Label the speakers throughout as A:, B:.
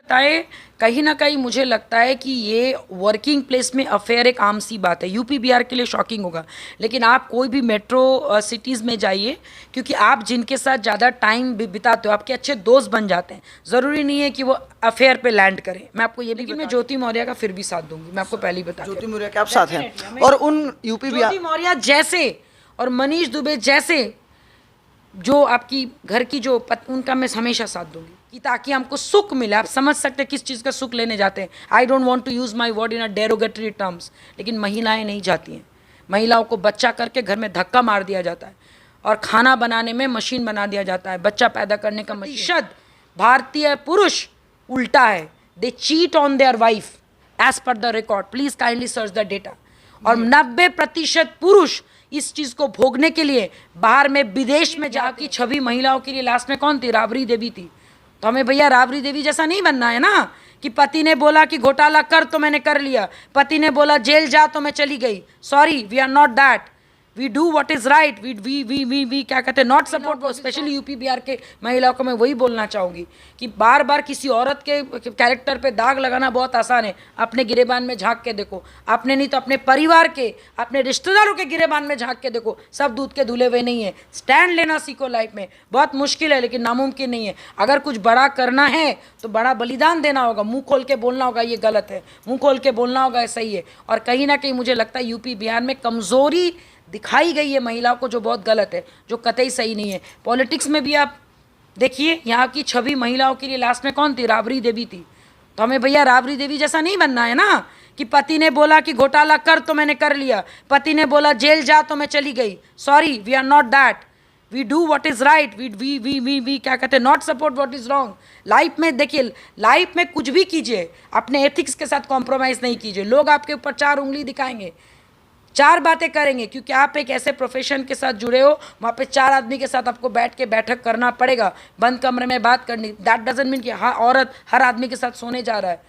A: बताए कहीं ना कहीं मुझे लगता है कि ये वर्किंग प्लेस में अफेयर एक आम सी बात है। यूपी बिहार के लिए शॉकिंग होगा, लेकिन आप कोई भी मेट्रो सिटीज़ में जाइए, क्योंकि आप जिनके साथ ज़्यादा टाइम बिताते हो आपके अच्छे दोस्त बन जाते हैं। ज़रूरी नहीं है कि वो अफेयर पे लैंड करें। मैं आपको ये भी, मैं ज्योति मौर्य का फिर भी साथ दूंगी। मैं आपको पहले ही बता,
B: ज्योति मौर्य के आप साथ हैं और उन यूपी बिहार
A: ज्योति मौर्य जैसे और मनीष दुबे जैसे जो आपकी घर की जो उनका मैं हमेशा साथ दूंगी, कि ताकि हमको सुख मिले। आप समझ सकते हैं किस चीज़ का सुख लेने जाते हैं। I don't want to use my word in a derogatory terms, लेकिन महिलाएं नहीं जाती हैं। महिलाओं को बच्चा करके घर में धक्का मार दिया जाता है और खाना बनाने में मशीन बना दिया जाता है। बच्चा पैदा करने का प्रतिशत भारतीय पुरुष उल्टा है। They cheat on their wife as per the record, please kindly search the data. और 90% पुरुष इस चीज को भोगने के लिए बाहर में विदेश में जाकर छवि महिलाओं के लिए लास्ट में कौन थी? राबड़ी देवी थी। तो हमें भैया राबड़ी देवी जैसा नहीं बनना है ना, कि पति ने बोला कि घोटाला कर तो मैंने कर लिया, पति ने बोला जेल जा तो मैं चली गई। Sorry, we are not that. We do what is right. We क्या कहते हैं, not support. Specially UP Bihar के महिलाओं को मैं वही बोलना चाहूँगी कि बार बार किसी औरत के कैरेक्टर पे दाग लगाना बहुत आसान है। अपने गिरेबान में झांक के देखो, अपने नहीं तो अपने परिवार के, अपने रिश्तेदारों के गिरेबान में झांक के देखो। सब दूध के धुले हुए नहीं है। स्टैंड लेना सीखो लाइफ में। बहुत मुश्किल है लेकिन नामुमकिन नहीं है। अगर कुछ बड़ा करना है तो बड़ा बलिदान देना होगा। मुंह खोल के बोलना होगा ये गलत है, मुंह खोल के बोलना होगा ये सही है। और कहीं ना कहीं मुझे लगता है यूपी बिहार में कमज़ोरी दिखाई गई है महिलाओं को, जो बहुत गलत है, जो कतई सही नहीं है। पॉलिटिक्स में भी आप देखिए, यहाँ की छवि महिलाओं के लिए लास्ट में कौन थी? राबड़ी देवी थी। तो हमें भैया राबड़ी देवी जैसा नहीं बनना है ना, कि पति ने बोला कि घोटाला कर तो मैंने कर लिया, पति ने बोला जेल जा तो मैं चली गई। Sorry, we are not that. We do what is right. We क्या कहते हैं, not support what is wrong. Life में देखिए, लाइफ में कुछ भी कीजिए, अपने एथिक्स के साथ कॉम्प्रोमाइज़ नहीं कीजिए। लोग आपके ऊपर 4 उंगली दिखाएंगे, 4 बातें करेंगे, क्योंकि आप एक ऐसे प्रोफेशन के साथ जुड़े हो, वहाँ पे 4 आदमी के साथ आपको बैठ के बैठक करना पड़ेगा, बंद कमरे में बात करनी। दैट डजंट मीन कि हाँ औरत हर आदमी के साथ सोने जा रहा है।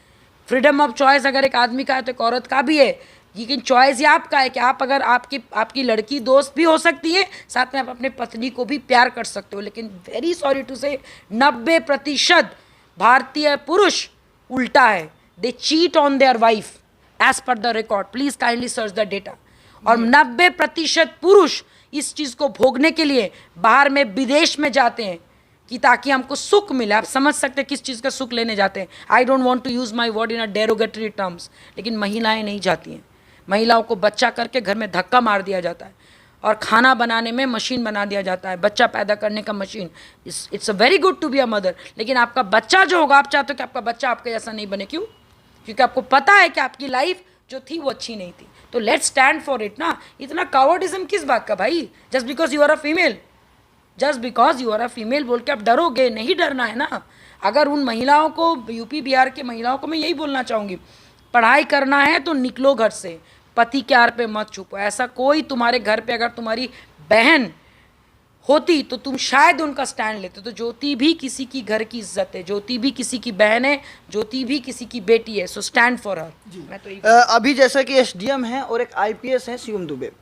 A: फ्रीडम ऑफ चॉइस अगर एक आदमी का है तो एक औरत का भी है, लेकिन चॉइस ये आपका है कि आप अगर आपकी लड़की दोस्त भी हो सकती है, साथ में आप अपने पत्नी को भी प्यार कर सकते हो। लेकिन वेरी सॉरी टू से 90% भारतीय पुरुष उल्टा है। They cheat on their wife as per the record, please kindly search the data. और 90% पुरुष इस चीज़ को भोगने के लिए बाहर में विदेश में जाते हैं, कि ताकि हमको सुख मिले। आप समझ सकते हैं किस चीज़ का सुख लेने जाते हैं। I don't want to use my word in a derogatory terms, लेकिन महिलाएं नहीं जाती हैं। महिलाओं को बच्चा करके घर में धक्का मार दिया जाता है और खाना बनाने में मशीन बना दिया जाता है। बच्चा पैदा करने का machine. It's a very good to be a mother, लेकिन आपका बच्चा जो होगा, आप चाहते हो कि आपका बच्चा आपके जैसा नहीं बने। क्यों? क्योंकि आपको पता है कि आपकी लाइफ जो थी वो अच्छी नहीं थी। तो लेट्स स्टैंड फॉर इट ना। इतना कावर्डिज्म किस बात का भाई? Just because you are a female, just because you are a female बोल के आप डरोगे? नहीं डरना है ना। अगर उन महिलाओं को, यूपी बिहार के महिलाओं को मैं यही बोलना चाहूँगी, पढ़ाई करना है तो निकलो घर से, पति के आड़ पे मत छुपो। ऐसा कोई तुम्हारे घर पे अगर तुम्हारी बहन होती तो तुम शायद उनका स्टैंड लेते। तो ज्योति भी किसी की घर की इज्जत है, ज्योति भी किसी की बहन है, ज्योति भी किसी की बेटी है। So stand for her. मैं तो
B: अभी जैसे कि एसडीएम है और एक आईपीएस है शिवम दुबे,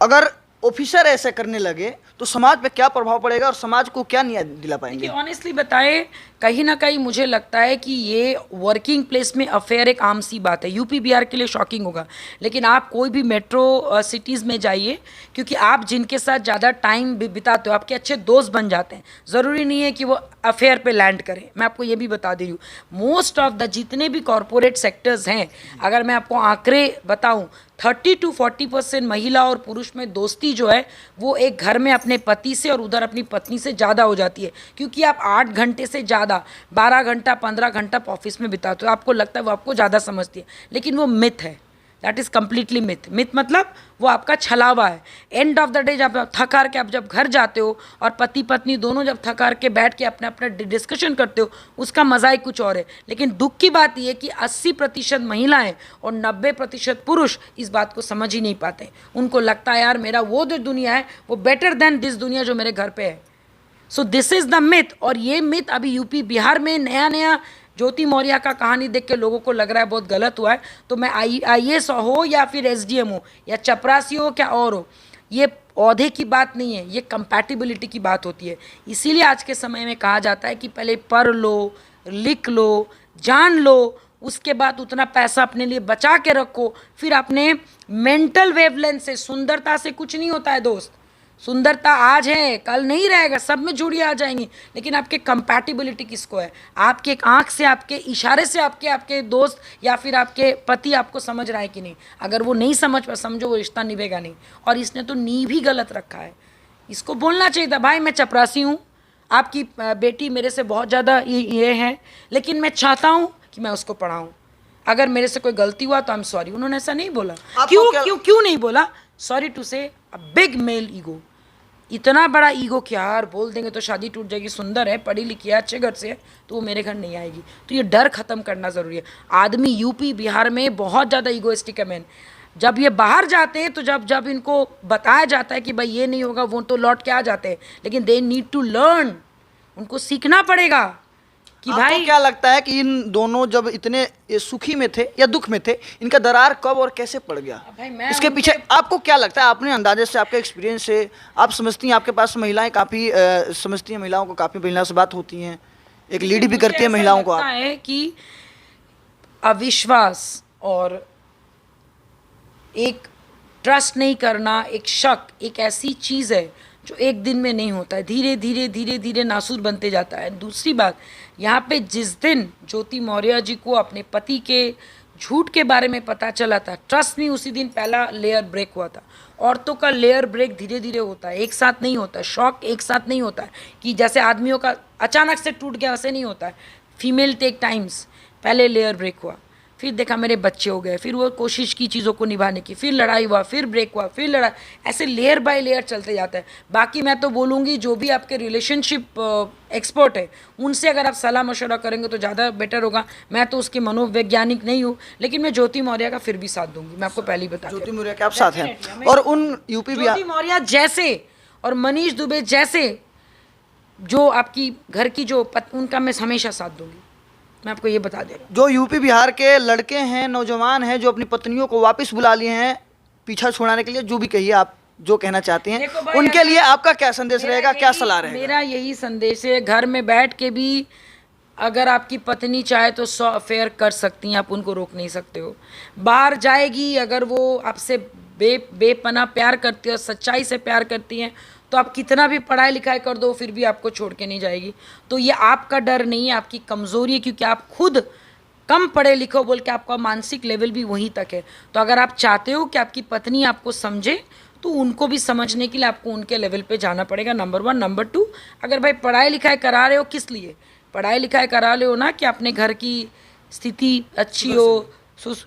B: अगर ऑफिसर ऐसे करने लगे तो समाज पे क्या प्रभाव पड़ेगा और समाज को क्या न्याय दिला पाएंगे?
A: ऑनेस्टली बताए कहीं ना कहीं मुझे लगता है कि ये वर्किंग प्लेस में अफेयर एक आम सी बात है। यूपी बिहार के लिए शॉकिंग होगा, लेकिन आप कोई भी मेट्रो सिटीज़ में जाइए, क्योंकि आप जिनके साथ ज़्यादा टाइम बिताते हो आपके अच्छे दोस्त बन जाते हैं। ज़रूरी नहीं है कि वो अफेयर पे लैंड करें। मैं आपको ये भी बता दे रही हूँ, मोस्ट ऑफ द जितने भी कॉरपोरेट सेक्टर्स हैं, अगर मैं आपको आंकड़े बताऊँ, 30 to 40% महिला और पुरुष में दोस्ती जो है वो एक घर में अपने पति से और उधर अपनी पत्नी से ज़्यादा हो जाती है। क्योंकि आप 8 घंटे से ज़्यादा 12 घंटा 15 घंटा ऑफिस में बिताते हो, आपको लगता है वो आपको ज़्यादा समझती है, लेकिन वो मिथ है। That is completely myth. Myth मतलब वो आपका छलावा है। एंड ऑफ द डे जब थक हार के आप जब घर जाते हो और पति पत्नी दोनों जब थक हार के बैठ के अपने अपने डिस्कशन करते हो, उसका मज़ा ही कुछ और है। लेकिन दुख की बात यह है कि 80% महिलाएं और 90% पुरुष इस बात को समझ ही नहीं पाते। उनको लगता है यार मेरा वो जो दुनिया है वो बेटर देन दिस दुनिया जो मेरे घर पे है। So this is the myth. और ये मिथ अभी यूपी बिहार में नया नया ज्योति मौर्य का कहानी देख के लोगों को लग रहा है बहुत गलत हुआ है। तो मैं आईएएस हो या फिर एसडीएम हो या चपरासी हो क्या और हो, ये औहदे की बात नहीं है, ये कंपैटिबिलिटी की बात होती है। इसीलिए आज के समय में कहा जाता है कि पहले पढ़ लो, लिख लो, जान लो, उसके बाद उतना पैसा अपने लिए बचा के रखो, फिर अपने मेंटल वेवलेंथ से। सुंदरता से कुछ नहीं होता है दोस्त, सुंदरता आज है कल नहीं रहेगा, सब में जुड़ी आ जाएंगी, लेकिन आपके कंपैटिबिलिटी किसको है? आपके एक आंख से, आपके इशारे से आपके दोस्त या फिर आपके पति आपको समझ रहा है कि नहीं? अगर वो नहीं समझ पा, समझो वो रिश्ता निभेगा नहीं। और इसने तो नींव ही गलत रखा है। इसको बोलना चाहिए था, भाई मैं चपरासी हूँ, आपकी बेटी मेरे से बहुत ज़्यादा ये है, लेकिन मैं चाहता हूँ कि मैं उसको पढ़ाऊँ, अगर मेरे से कोई गलती हुआ तो आई एम सॉरी। उन्होंने ऐसा नहीं बोला। क्यों नहीं बोला? सॉरी टू से अ बिग मेल ईगो। इतना बड़ा ईगो क्या यार, बोल देंगे तो शादी टूट जाएगी, सुंदर है, पढ़ी लिखी है, अच्छे घर से है, तो वो मेरे घर नहीं आएगी। तो ये डर खत्म करना ज़रूरी है। आदमी यूपी बिहार में बहुत ज़्यादा ईगोइस्टिक है मैन। जब ये बाहर जाते हैं तो जब इनको बताया जाता है कि भाई ये नहीं होगा, वो तो लौट के आ जाते हैं, लेकिन दे नीड टू लर्न, उनको सीखना पड़ेगा कि
B: आपको
A: भाई
B: क्या लगता है कि इन दोनों जब इतने ये सुखी में थे या दुख में थे, इनका दरार कब और कैसे पड़ गया?
A: भाई मैं
B: इसके पीछे आपको क्या लगता है? अपने अंदाजे से, आपके एक्सपीरियंस से आप समझती हैं, आपके पास महिलाएं काफ़ी समझती हैं, महिलाओं को काफ़ी महिलाओं से बात होती हैं, एक लीड भी करती है महिलाओं को।
A: लगता है कि अविश्वास और एक ट्रस्ट नहीं करना, एक शक, एक ऐसी चीज़ है जो एक दिन में नहीं होता है, धीरे धीरे धीरे धीरे नासूर बनते जाता है। दूसरी बात, यहाँ पे जिस दिन ज्योति मौर्य जी को अपने पति के झूठ के बारे में पता चला था, ट्रस्ट नहीं, उसी दिन पहला लेयर ब्रेक हुआ था। औरतों का लेयर ब्रेक धीरे धीरे होता है, एक साथ नहीं होता है। शॉक एक साथ नहीं होता है कि जैसे आदमियों का अचानक से टूट गया, वैसे नहीं होता है। Female take times. पहले लेयर ब्रेक हुआ, फिर देखा मेरे बच्चे हो गए, फिर वो कोशिश की चीज़ों को निभाने की, फिर लड़ाई हुआ, फिर ब्रेक हुआ, फिर लड़ाई, ऐसे लेयर बाय लेयर चलते जाता है। बाकी मैं तो बोलूँगी जो भी आपके रिलेशनशिप एक्सपर्ट है, उनसे अगर आप सलाह मशवरा करेंगे तो ज़्यादा बेटर होगा। मैं तो उसके मनोवैज्ञानिक नहीं हूँ, लेकिन मैं ज्योति मौर्य का फिर भी साथ दूंगी। मैं आपको पहले ही बता,
B: ज्योति मौर्य के आप साथ हैं, और उन यूपी
A: ज्योति मौर्य जैसे और मनीष दुबे जैसे जो आपकी घर की जो उनका मैं हमेशा साथ दूंगी। मैं आपको ये बता दे रहा हूँ,
B: जो यूपी बिहार के लड़के हैं, नौजवान हैं, जो अपनी पत्नियों को वापस बुला लिए हैं पीछा छुड़ाने के लिए, जो भी कहिए आप जो कहना चाहते हैं, उनके लिए आपका क्या संदेश रहेगा, क्या सलाह रहेगा?
A: मेरा यही संदेश है, घर में बैठ के भी अगर आपकी पत्नी चाहे तो 100 अफेयर कर सकती हैं, आप उनको रोक नहीं सकते हो। बाहर जाएगी, अगर वो आपसे बेपनाह प्यार करती है और सच्चाई से प्यार करती हैं, तो आप कितना भी पढ़ाई लिखाई कर दो फिर भी आपको छोड़ के नहीं जाएगी। तो ये आपका डर नहीं है, आपकी कमज़ोरी है, क्योंकि आप खुद कम पढ़े लिखो बोल के आपका मानसिक लेवल भी वहीं तक है। तो अगर आप चाहते हो कि आपकी पत्नी आपको समझे, तो उनको भी समझने के लिए आपको उनके लेवल पे जाना पड़ेगा, नंबर 1। नंबर 2, अगर भाई पढ़ाई लिखाई करा रहे हो, किस लिए पढ़ाई लिखाई करा रहे हो? ना कि अपने घर की स्थिति अच्छी हो,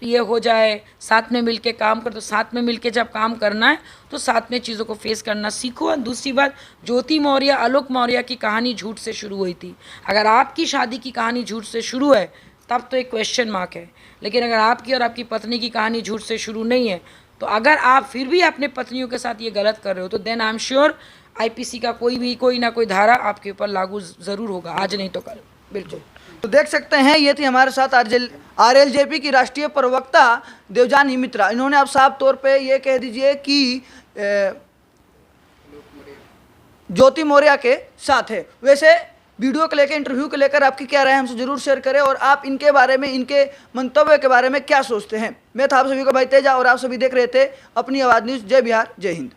A: ये हो जाए, साथ में मिलके काम कर। तो साथ में मिलके जब काम करना है तो साथ में चीज़ों को फेस करना सीखो। और दूसरी बात, ज्योति मौर्य, आलोक मौर्य की कहानी झूठ से शुरू हुई थी। अगर आपकी शादी की कहानी झूठ से शुरू है तब तो एक क्वेश्चन मार्क है, लेकिन अगर आपकी और आपकी पत्नी की कहानी झूठ से शुरू नहीं है, तो अगर आप फिर भी अपने पत्नियों के साथ ये गलत कर रहे हो, तो then I am sure IPC का कोई ना कोई धारा आपके ऊपर लागू ज़रूर होगा, आज नहीं तो कल। बिल्कुल।
B: तो देख सकते हैं, ये थी हमारे साथ RLJP की राष्ट्रीय प्रवक्ता देवजानी मित्रा। इन्होंने आप साफ तौर पे ये कह दीजिए कि ज्योति मौर्य के साथ है। वैसे वीडियो को लेकर, इंटरव्यू को लेकर आपकी क्या राय, हमसे जरूर शेयर करें, और आप इनके बारे में, इनके मंतव्य के बारे में क्या सोचते हैं। मैं था आप सभी को भाई तेजा, और आप सभी देख रहे थे अपनी आवाज़ न्यूज़। जय बिहार, जय हिंद।